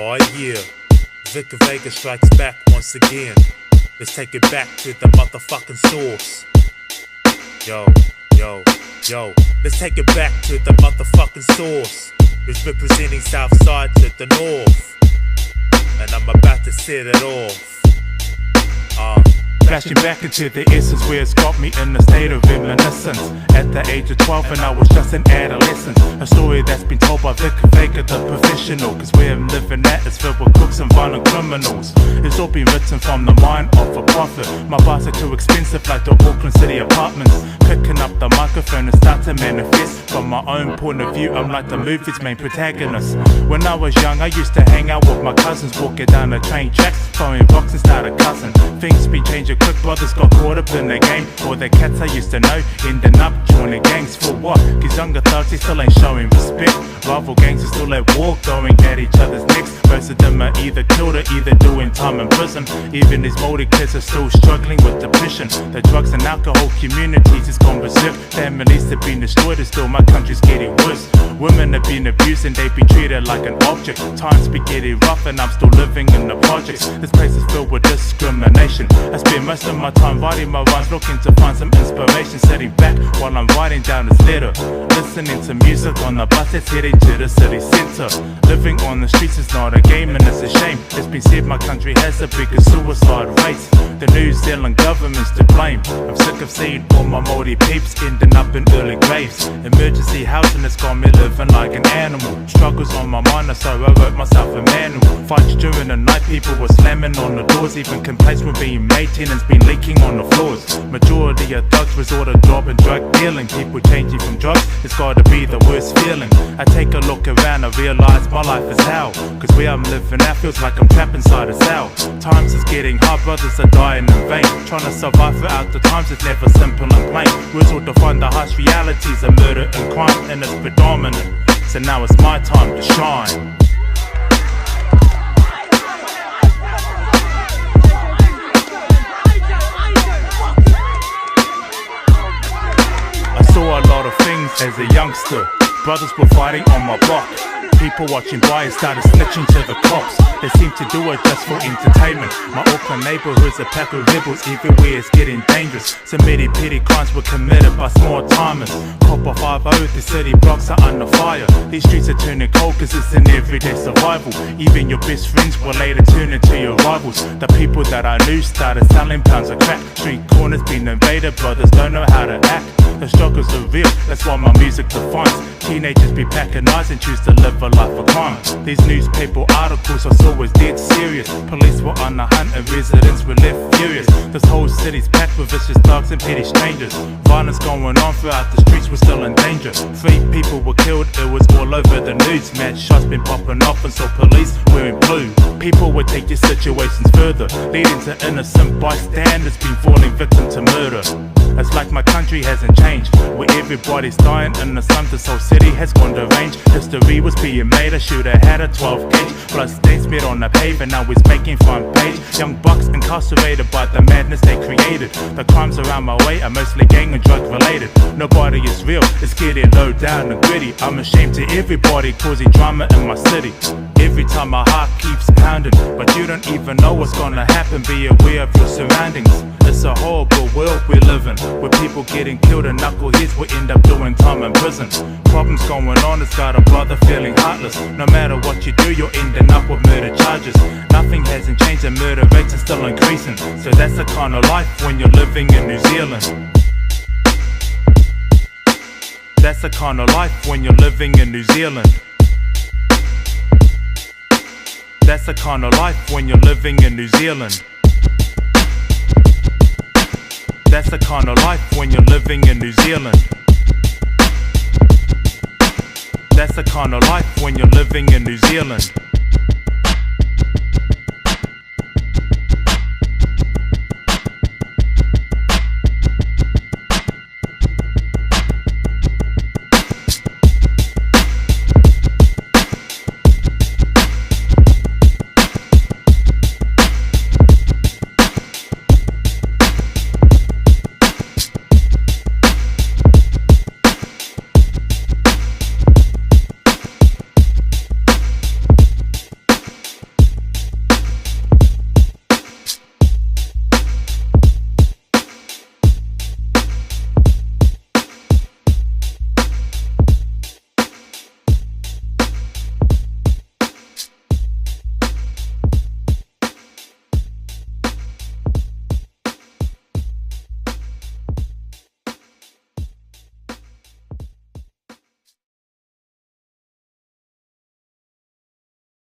Oh yeah, Vic Vega strikes back once again. Let's take it back to the motherfucking source. Yo, let's take it back to the motherfucking source. Who's representing Southside to the north. And I'm about to set it off. Flashing back into the essence where it's got me in a state of reminiscence. At the age of 12 and I was just an adolescent. A story that's been told by Vic Vega, the professional. Cause where I'm living at is filled with crooks and violent criminals. It's all been written from the mind of a prophet. My bars are too expensive like the Auckland City apartments. Picking up the microphone and start to manifest. From my own point of view, I'm like the movie's main protagonist. When I was young, I used to hang out with my cousins, walking down the train tracks, throwing rocks and started cussing. Things been changing quick, brothers got caught up in the game. All the cats I used to know ending up joining gangs. For what? Cause younger thugs, they still ain't showing respect. Rival gangs are still at war, going at each other's necks. Most of them are either killed or either doing time in prison. Even these moldy kids are still struggling with depression. The drugs and alcohol communities is gone berserk. Families have been destroyed and still my country's getting worse. Women have been abused and they've been treated like an object. Times be getting rough and I'm still living in the projects. This place is filled with discrimination. I spend most of my time writing my rhymes, looking to find some inspiration. Sitting back while I'm writing down this letter, listening to music on the bus that's heading to the city centre. Living on the streets is not a game and it's a shame. It's been said my country has the biggest suicide rates. The New Zealand government's to blame. I'm sick of seeing all my Māori peeps ending up in early graves. Emergency housing has got me living like an animal. Struggles on my mind, so I wrote myself a manual. Fights during the night, people were slamming on the doors. Even complaints were being made, tenants been leaking on the floors. Majority of thugs resort to job and drug dealing. People changing from drugs, it's gotta be the worst feeling. I take a look around, I realise my life is hell. Cause where I'm living at feels like I'm trapped inside a cell. Times is getting hard, brothers are dying in vain. Trying to survive throughout the times is never simple and plain. Words will define the harsh realities of murder and crime, and it's predominant. So now it's my time to shine. I saw a lot of things as a youngster. Brothers were fighting on my block. People watching by and started snitching to the cops. They seem to do it just for entertainment. My Auckland neighbourhood's a pack of rebels. Everywhere it's getting dangerous. So many petty crimes were committed by small timers. Copper 5-0, the city blocks are under fire. These streets are turning cold cause it's an everyday survival. Even your best friends will later turn into your rivals. The people that I knew started selling pounds of crack. Street corners been invaded, brothers don't know how to act. The struggles are real, that's why my music defines. Teenagers be packing eyes and choose to live a life of crime. These newspaper articles I saw was dead serious. Police were on the hunt and residents were left furious. This whole city's packed with vicious thugs and petty strangers. Violence going on throughout the streets, we're still in danger. 3 people were killed, it was all over the news. Mad shots been popping off and so police wearing blue. People would take your situations further, leading to innocent bystanders being falling victim to murder. It's like my country hasn't changed, where everybody's dying in the sun. This whole city has gone deranged. History was being made, I shoulda had a 12 gauge. Blood stains smeared on the pavement, now it's making front page. Young bucks incarcerated by the madness they created. The crimes around my way are mostly gang and drug related. Nobody is real, it's getting low down and gritty. I'm ashamed to everybody causing drama in my city. Every time my heart keeps pounding, but you don't even know what's gonna happen. Be aware of your surroundings. It's a horrible world we live in, where people getting killed and knuckleheads will end up doing time in prison. Problems going on, it's got a brother feeling heartless. No matter what you do, you're ending up with murder charges. Nothing hasn't changed and murder rates are still increasing. So that's the kind of life when you're living in New Zealand. That's the kind of life when you're living in New Zealand. That's the kind of life when you're living in New Zealand. That's the kind of life when you're living in New Zealand. That's the kind of life when you're living in New Zealand.